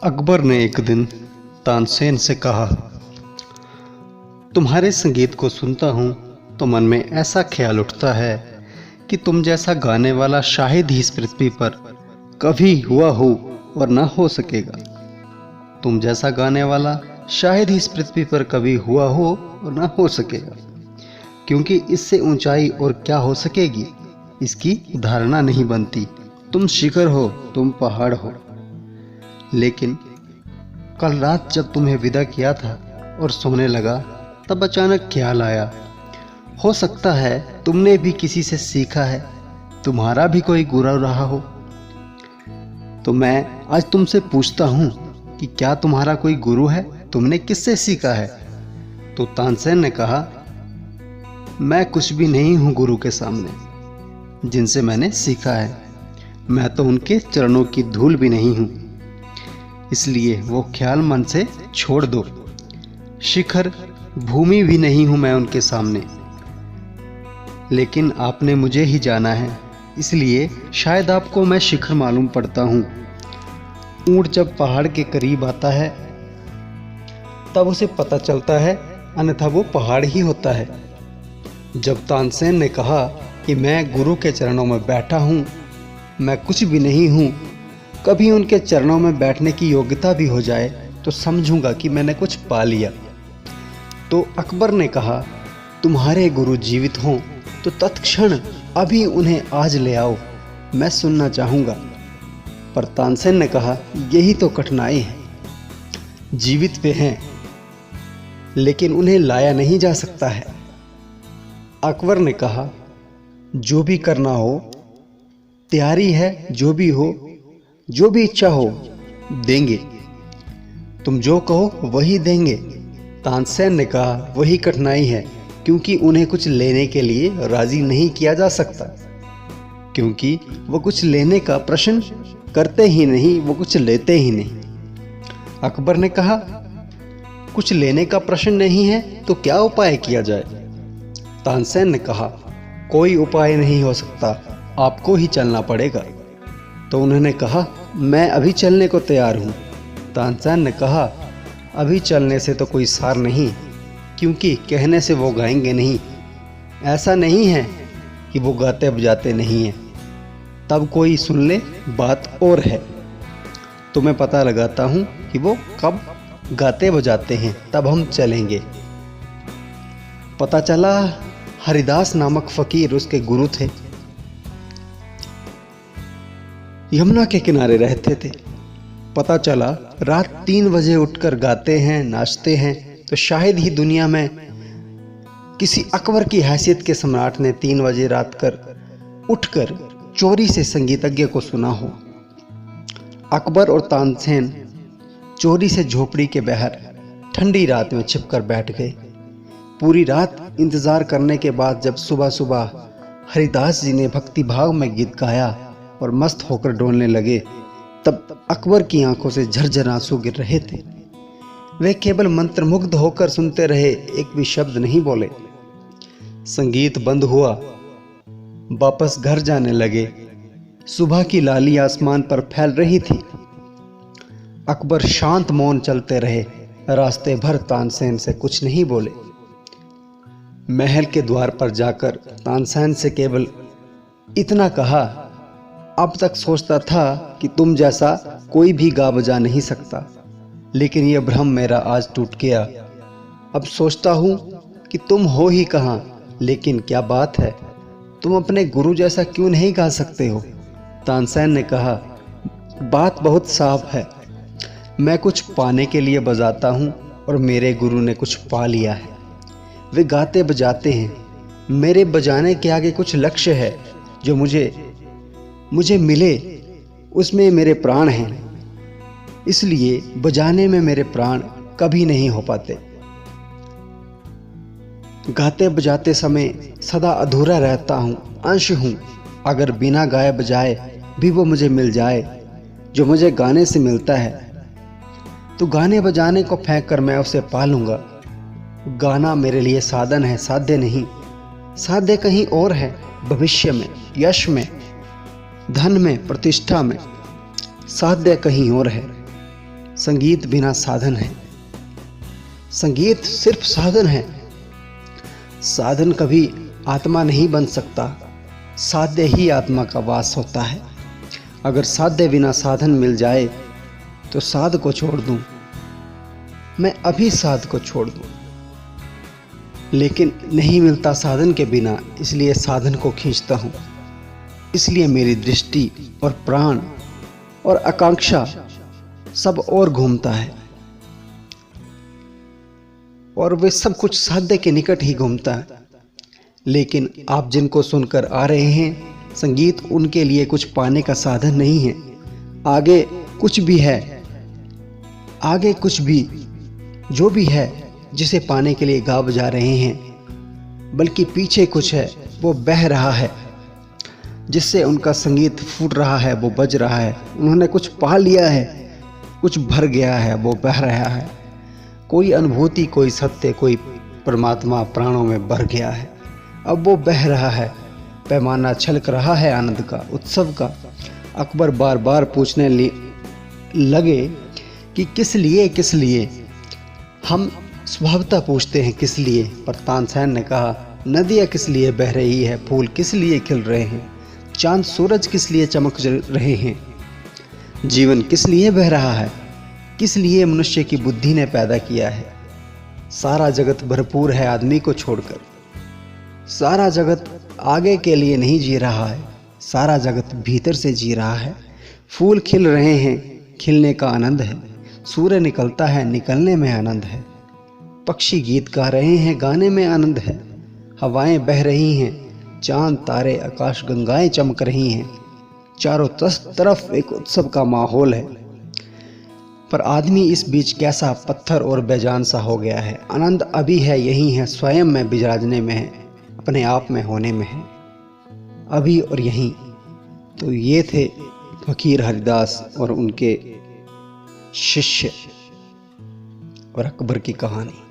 अकबर ने एक दिन तानसेन से कहा, तुम्हारे संगीत को सुनता हूँ तो मन में ऐसा ख्याल उठता है कि तुम जैसा गाने वाला शायद ही इस पृथ्वी पर कभी हुआ हो और ना हो सकेगा। तुम जैसा गाने वाला शायद ही इस पृथ्वी पर कभी हुआ हो और ना हो सकेगा, क्योंकि इससे ऊंचाई और क्या हो सकेगी, इसकी धारणा नहीं बनती। तुम शिखर हो, तुम पहाड़ हो। लेकिन कल रात जब तुम्हें विदा किया था और सोने लगा, तब अचानक ख्याल आया, हो सकता है तुमने भी किसी से सीखा है, तुम्हारा भी कोई गुरु रहा हो। तो मैं आज तुमसे पूछता हूँ कि क्या तुम्हारा कोई गुरु है, तुमने किससे सीखा है? तो तानसेन ने कहा, मैं कुछ भी नहीं हूँ गुरु के सामने जिनसे मैंने सीखा है। मैं तो उनके चरणों की धूल भी नहीं हूँ, इसलिए वो ख्याल मन से छोड़ दो। शिखर भूमि भी नहीं हूँ मैं उनके सामने, लेकिन आपने मुझे ही जाना है, इसलिए शायद आपको मैं शिखर मालूम पड़ता हूँ। ऊंट जब पहाड़ के करीब आता है तब उसे पता चलता है, अन्यथा वो पहाड़ ही होता है। जब तानसेन ने कहा कि मैं गुरु के चरणों में बैठा हूँ, मैं कुछ भी नहीं हूँ, कभी उनके चरणों में बैठने की योग्यता भी हो जाए तो समझूंगा कि मैंने कुछ पा लिया। तो अकबर ने कहा, तुम्हारे गुरु जीवित हों तो तत्क्षण अभी उन्हें आज ले आओ, मैं सुनना चाहूँगा। पर तानसेन ने कहा, यही तो कठिनाई है, जीवित वे हैं लेकिन उन्हें लाया नहीं जा सकता है। अकबर ने कहा, जो भी करना हो तैयारी है, जो भी हो, जो भी इच्छा हो देंगे, तुम जो कहो वही देंगे। तानसेन ने कहा, वही कठिनाई है, क्योंकि उन्हें कुछ लेने के लिए राजी नहीं किया जा सकता, क्योंकि वो कुछ लेने का प्रश्न करते ही नहीं, वो कुछ लेते ही नहीं। अकबर ने कहा, कुछ लेने का प्रश्न नहीं है तो क्या उपाय किया जाए? तानसेन ने कहा, कोई उपाय नहीं हो सकता, आपको ही चलना पड़ेगा। तो उन्होंने कहा, मैं अभी चलने को तैयार हूँ। तानसेन ने कहा, अभी चलने से तो कोई सार नहीं, क्योंकि कहने से वो गाएंगे नहीं। ऐसा नहीं है कि वो गाते बजाते नहीं हैं, तब कोई सुन ले बात और है। तो मैं पता लगाता हूँ कि वो कब गाते बजाते हैं, तब हम चलेंगे। पता चला हरिदास नामक फकीर उसके गुरु थे, यमुना के किनारे रहते थे। पता चला रात 3 बजे उठकर गाते हैं, नाचते हैं, तो शायद ही दुनिया में किसी अकबर की हैसियत के सम्राट ने 3 बजे रात कर उठकर चोरी से संगीतज्ञ को सुना हो। अकबर और तानसेन चोरी से झोपड़ी के बाहर ठंडी रात में छिपकर बैठ गए। पूरी रात इंतजार करने के बाद जब सुबह सुबह हरिदास जी ने भक्ति भाव में गीत गाया और मस्त होकर डोलने लगे, तब अकबर की आंखों से झरझर आंसू गिर रहे थे। वे केवल मंत्रमुग्ध होकर सुनते रहे, एक भी शब्द नहीं बोले। संगीत बंद हुआ, वापस घर जाने लगे। सुबह की लाली आसमान पर फैल रही थी। अकबर शांत मौन चलते रहे, रास्ते भर तानसेन से कुछ नहीं बोले। महल के द्वार पर जाकर तानसेन से केवल इतना कहा, अब तक सोचता था कि तुम जैसा कोई भी गा बजा नहीं सकता, लेकिन यह भ्रम मेरा आज टूट गया। अब सोचता हूँ कि तुम हो ही कहाँ, लेकिन क्या बात है, तुम अपने गुरु जैसा क्यों नहीं गा सकते हो? तानसेन ने कहा, बात बहुत साफ है, मैं कुछ पाने के लिए बजाता हूँ और मेरे गुरु ने कुछ पा लिया है। वे गाते बजाते हैं, मेरे बजाने के आगे कुछ लक्ष्य है जो मुझे मिले, उसमें मेरे प्राण हैं, इसलिए बजाने में मेरे प्राण कभी नहीं हो पाते। गाते बजाते समय सदा अधूरा रहता हूँ, अंश हूँ। अगर बिना गाए बजाए भी वो मुझे मिल जाए जो मुझे गाने से मिलता है, तो गाने बजाने को फेंक कर मैं उसे पा लूँगा। गाना मेरे लिए साधन है, साध्य नहीं। साध्य कहीं और है, भविष्य में, यश में, धन में, प्रतिष्ठा में। साध्य कहीं और है। संगीत बिना साधन है। संगीत सिर्फ साधन है। साधन कभी आत्मा नहीं बन सकता, साध्य ही आत्मा का वास होता है। अगर साध्य बिना साधन मिल जाए तो साध को छोड़ दूं, मैं अभी साध को छोड़ दूं, लेकिन नहीं मिलता साधन के बिना, इसलिए साधन को खींचता हूं। इसलिए मेरी दृष्टि और प्राण और आकांक्षा सब और घूमता है, और वे सब कुछ साध्य के निकट ही घूमता है। लेकिन आप जिनको सुनकर आ रहे हैं, संगीत उनके लिए कुछ पाने का साधन नहीं है। आगे कुछ भी है, आगे कुछ भी जो भी है जिसे पाने के लिए गा बजा रहे हैं, बल्कि पीछे कुछ है, वो बह रहा है, जिससे उनका संगीत फूट रहा है, वो बज रहा है। उन्होंने कुछ पा लिया है, कुछ भर गया है, वो बह रहा है। कोई अनुभूति, कोई सत्य, कोई परमात्मा प्राणों में भर गया है, अब वो बह रहा है। पैमाना छलक रहा है आनंद का, उत्सव का। अकबर बार बार पूछने लगे कि किस लिए। हम स्वभावतः पूछते हैं किस लिए, पर तानसेन ने कहा, नदियाँ किस लिए बह रही है, फूल किस लिए खिल रहे हैं, चांद सूरज किस लिए चमक रहे हैं, जीवन किस लिए बह रहा है, किस लिए मनुष्य की बुद्धि ने पैदा किया है। सारा जगत भरपूर है आदमी को छोड़कर। सारा जगत आगे के लिए नहीं जी रहा है, सारा जगत भीतर से जी रहा है। फूल खिल रहे हैं, खिलने का आनंद है। सूर्य निकलता है, निकलने में आनंद है। पक्षी गीत गा रहे हैं, गाने में आनंद है। हवाएं बह रही हैं, चांद तारे आकाश गंगाएं चमक रही हैं। चारों तरफ एक उत्सव का माहौल है, पर आदमी इस बीच कैसा पत्थर और बेजान सा हो गया है। आनंद अभी है, यही है, स्वयं में बिराजने में है, अपने आप में होने में है, अभी और यहीं। तो ये थे फकीर हरिदास और उनके शिष्य और अकबर की कहानी।